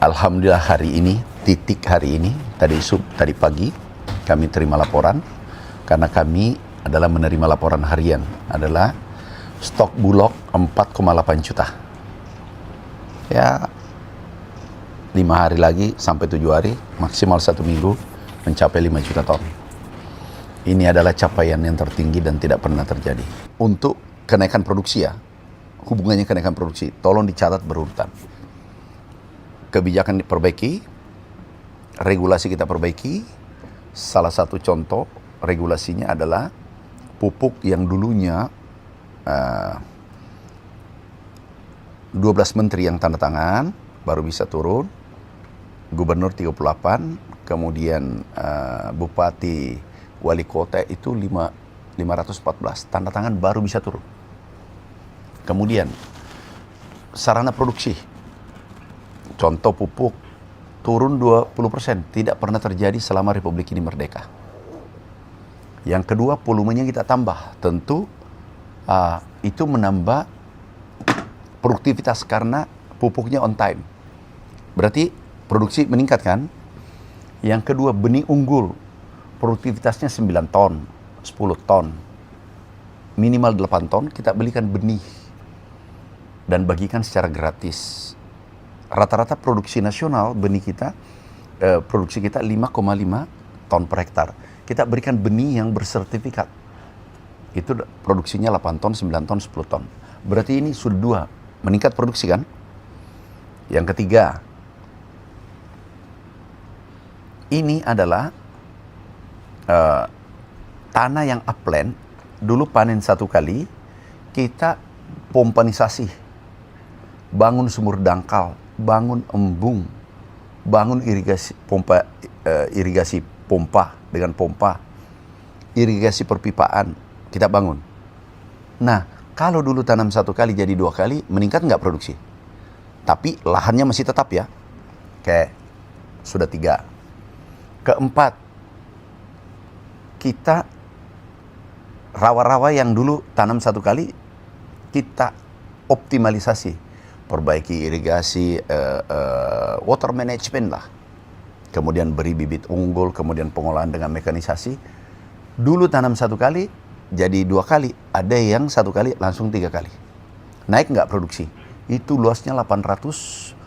Alhamdulillah hari ini, tadi pagi kami terima laporan, karena kami adalah menerima laporan harian, adalah stok Bulog 4,8 juta. Ya, 5 hari lagi sampai 7 hari, maksimal 1 minggu mencapai 5 juta ton. Ini adalah capaian yang tertinggi dan tidak pernah terjadi. Untuk kenaikan produksi ya, hubungannya kenaikan produksi, tolong dicatat berurutan. Kebijakan diperbaiki, regulasi kita perbaiki. Salah satu contoh regulasinya adalah pupuk yang dulunya 12 menteri yang tanda tangan baru bisa turun, gubernur 38, kemudian bupati, wali kota itu 514 tanda tangan baru bisa turun. Kemudian sarana produksi, contoh pupuk turun 20%, tidak pernah terjadi selama Republik ini merdeka. Yang kedua, volumenya kita tambah, tentu itu menambah produktivitas karena pupuknya on time. Berarti produksi meningkat kan? Yang kedua, benih unggul, produktivitasnya 9 ton, 10 ton, minimal 8 ton, kita belikan benih dan bagikan secara gratis. Rata-rata produksi nasional benih kita, produksi kita 5,5 ton per hektar. Kita berikan benih yang bersertifikat. Itu produksinya 8 ton, 9 ton, 10 ton. Berarti ini sudah 2, meningkat produksi kan? Yang ketiga, ini adalah tanah yang upland, dulu panen 1 kali, kita pompanisasi, bangun sumur dangkal, bangun embung, bangun irigasi pompa dengan pompa, irigasi perpipaan, kita bangun. Nah, kalau dulu tanam 1 kali jadi 2 kali, meningkat nggak produksi? Tapi lahannya masih tetap ya. Oke, sudah 3. Keempat, kita rawa-rawa yang dulu tanam 1 kali, kita optimalisasi. Perbaiki irigasi, water management lah. Kemudian beri bibit unggul, kemudian pengolahan dengan mekanisasi. Dulu tanam 1 kali, jadi 2 kali. Ada yang 1 kali langsung 3 kali. Naik nggak produksi? Itu luasnya 800.000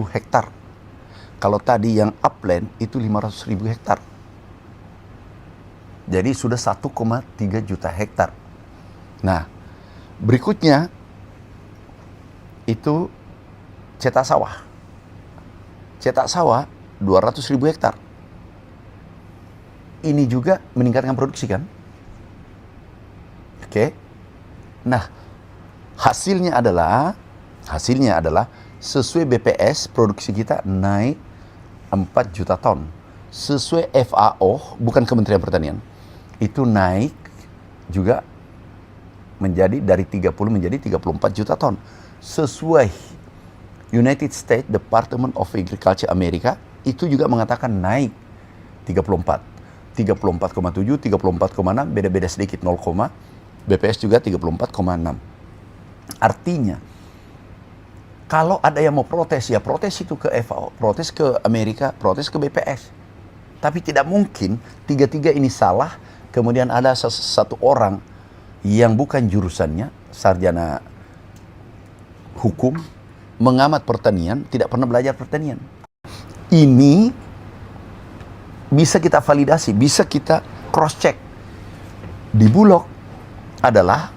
hektar. Kalau tadi yang upland itu 500.000 hektar. Jadi sudah 1,3 juta hektar. Nah, berikutnya itu cetak sawah. Cetak sawah 200.000 hektar. Ini juga meningkatkan produksi kan? Oke. Nah, hasilnya adalah sesuai BPS produksi kita naik 4 juta ton. Sesuai FAO, bukan Kementerian Pertanian, itu naik juga menjadi dari 30 menjadi 34 juta ton. Sesuai United States Department of Agriculture Amerika, itu juga mengatakan naik 34. 34,7, 34,6, beda-beda sedikit 0, BPS juga 34,6. Artinya, kalau ada yang mau protes, ya protes itu ke FAO, protes ke Amerika, protes ke BPS. Tapi tidak mungkin tiga-tiga ini salah, kemudian ada satu orang yang bukan jurusannya, sarjana hukum, mengamat pertanian, tidak pernah belajar pertanian. Ini bisa kita validasi, bisa kita cross-check. Di Bulog adalah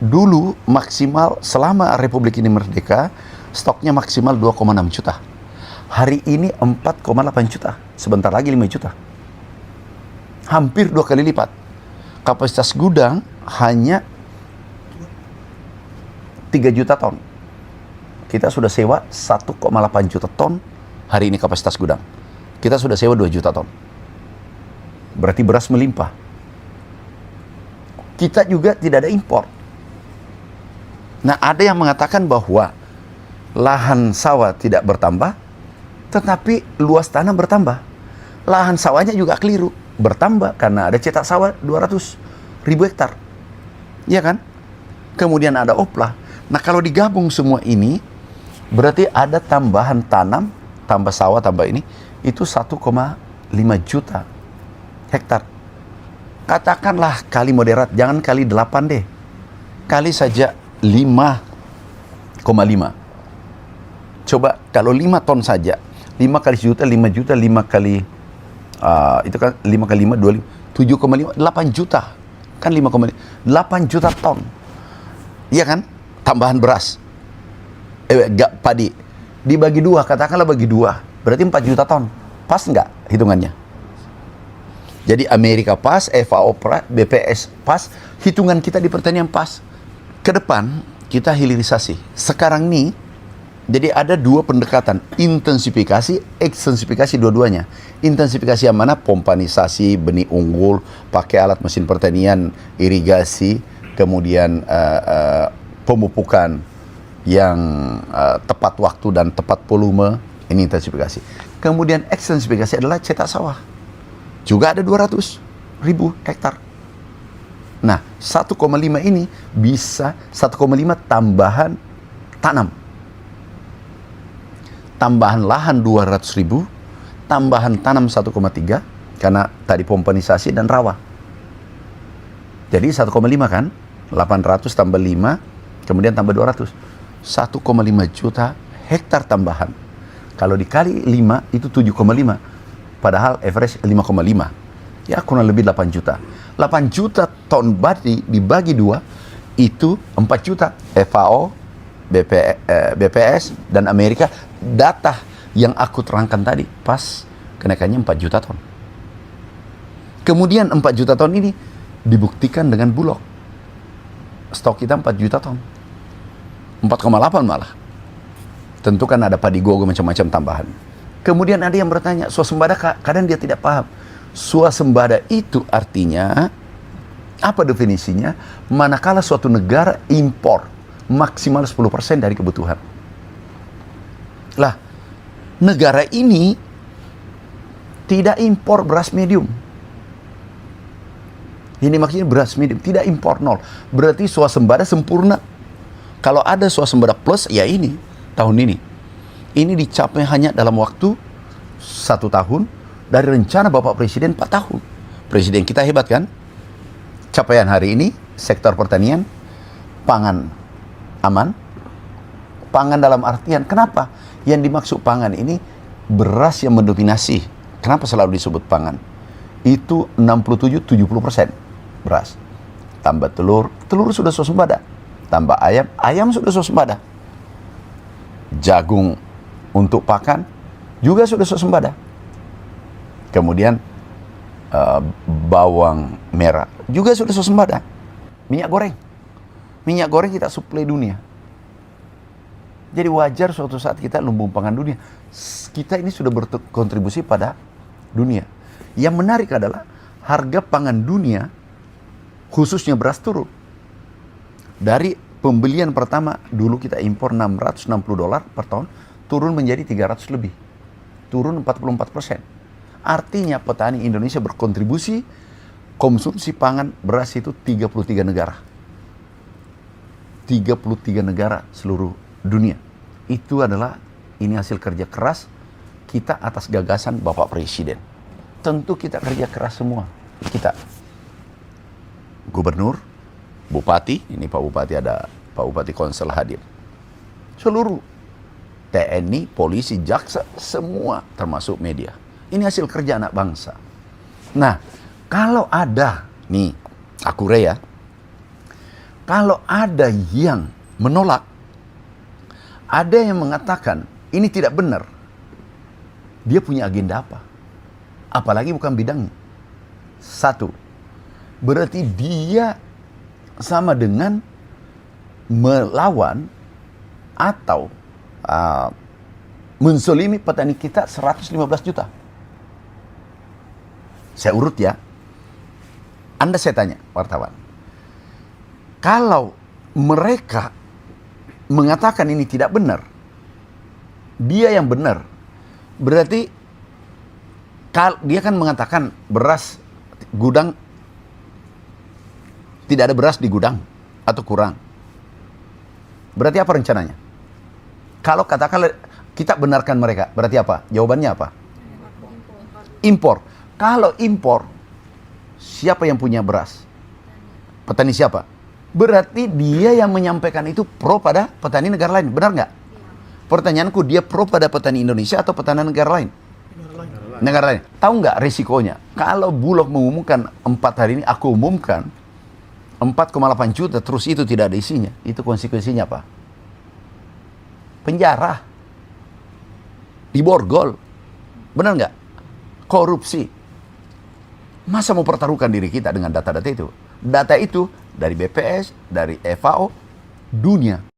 dulu maksimal selama Republik ini merdeka, stoknya maksimal 2,6 juta. Hari ini 4,8 juta, sebentar lagi 5 juta. Hampir 2 kali lipat. Kapasitas gudang hanya 3 juta ton. Kita sudah sewa 1,8 juta ton hari ini kapasitas gudang. Kita sudah sewa 2 juta ton. Berarti beras melimpah. Kita juga tidak ada impor. Nah, ada yang mengatakan bahwa lahan sawah tidak bertambah, tetapi luas tanah bertambah. Lahan sawahnya juga keliru, bertambah karena ada cetak sawah 200.000 hektar. Iya kan? Kemudian ada oplah. Nah, kalau digabung semua ini, berarti ada tambahan tanam tambah sawah, tambah ini, itu 1,5 juta hektar. Katakanlah kali moderat, jangan kali 8 deh. Kali saja 5,5. Coba kalau 5 ton saja, 5 kali juta, 5 juta, 5 kali, itu kan 5 kali 5, 25, 7,5, 8 juta. Kan 5,5, 8 juta ton. Iya kan? Tambahan beras. Padi. Dibagi 2, katakanlah bagi 2. Berarti 4 juta ton. Pas nggak hitungannya? Jadi Amerika pas, FAO pas, BPS pas, hitungan kita di pertanian pas. Ke depan kita hilirisasi. Sekarang nih, jadi ada 2 pendekatan, intensifikasi, ekstensifikasi dua-duanya. Intensifikasi yang mana? Pompanisasi, benih unggul, pakai alat mesin pertanian, irigasi, kemudian pemupukan yang tepat waktu dan tepat volume, ini intensifikasi. Kemudian ekstensifikasi adalah cetak sawah. Juga ada 200.000 hektar. Nah, 1,5 ini bisa 1,5 tambahan tanam. Tambahan lahan 200.000, tambahan tanam 1,3, karena tadi pompanisasi dan rawa. Jadi 1,5 kan? 800 tambah 5, kemudian tambah 200. 1,5 juta hektar tambahan. Kalau dikali 5 itu 7,5. Padahal average 5,5. Ya kurang lebih 8 juta. 8 juta ton padi dibagi 2 itu 4 juta. FAO, BPS dan Amerika, data yang aku terangkan tadi pas kenaikannya 4 juta ton. Kemudian 4 juta ton ini dibuktikan dengan Bulog. Stok kita 4 juta ton. 4,8 malah. Tentu kan ada padi gogo macam-macam tambahan. Kemudian ada yang bertanya, swasembada, kadang dia tidak paham. Swasembada itu artinya, apa definisinya? Manakala suatu negara impor maksimal 10% dari kebutuhan. Lah, negara ini tidak impor beras medium. Ini maksudnya beras medium, tidak impor nol. Berarti swasembada sempurna. Kalau ada swasembada plus, ya ini, tahun ini. Ini dicapai hanya dalam waktu 1 tahun dari rencana Bapak Presiden 4 tahun. Presiden kita hebat kan? Capaian hari ini, sektor pertanian, pangan aman. Pangan dalam artian, kenapa? Yang dimaksud pangan ini, beras yang mendominasi. Kenapa selalu disebut pangan? Itu 67-70% beras. Tambah telur, telur sudah swasembada. Tambah ayam, ayam sudah swasembada. Jagung untuk pakan juga sudah swasembada. Kemudian bawang merah juga sudah swasembada. Minyak goreng kita suplai dunia. Jadi wajar suatu saat kita lumbung pangan dunia. Kita ini sudah berkontribusi pada dunia. Yang menarik adalah harga pangan dunia, khususnya beras, turun. Dari pembelian pertama, dulu kita impor $660 per ton, turun menjadi 300 lebih. Turun 44%. Artinya petani Indonesia berkontribusi, konsumsi pangan beras itu 33 negara. 33 negara seluruh dunia. Itu adalah, ini hasil kerja keras kita atas gagasan Bapak Presiden. Tentu kita kerja keras semua. Kita, gubernur, bupati, ini Pak Bupati, ada Pak Bupati Konsel hadir. Seluruh TNI, polisi, jaksa, semua termasuk media. Ini hasil kerja anak bangsa. Nah, kalau ada, nih, akure ya, kalau ada yang menolak, ada yang mengatakan ini tidak benar, dia punya agenda apa? Apalagi bukan bidangnya. Satu, berarti dia sama dengan melawan atau mensolimi petani kita 115 juta. Saya urut ya. Anda saya tanya, wartawan. Kalau mereka mengatakan ini tidak benar, dia yang benar, berarti dia kan mengatakan beras gudang, tidak ada beras di gudang atau kurang. Berarti apa rencananya? Kalau katakanlah Kita benarkan mereka. Berarti apa? Jawabannya apa? Impor. Kalau impor, siapa yang punya beras? Petani siapa? Berarti dia yang menyampaikan itu pro pada petani negara lain. Benar nggak? Pertanyaanku, dia pro pada petani Indonesia atau petani negara lain? Negara lain. Tahu nggak risikonya? Kalau Bulog mengumumkan 4 hari ini, aku umumkan 4,8 juta, terus itu tidak ada isinya. Itu konsekuensinya apa? Penjara. Diborgol. Benar nggak? Korupsi. Masa mau pertaruhkan diri kita dengan data-data itu? Data itu dari BPS, dari FAO, dunia.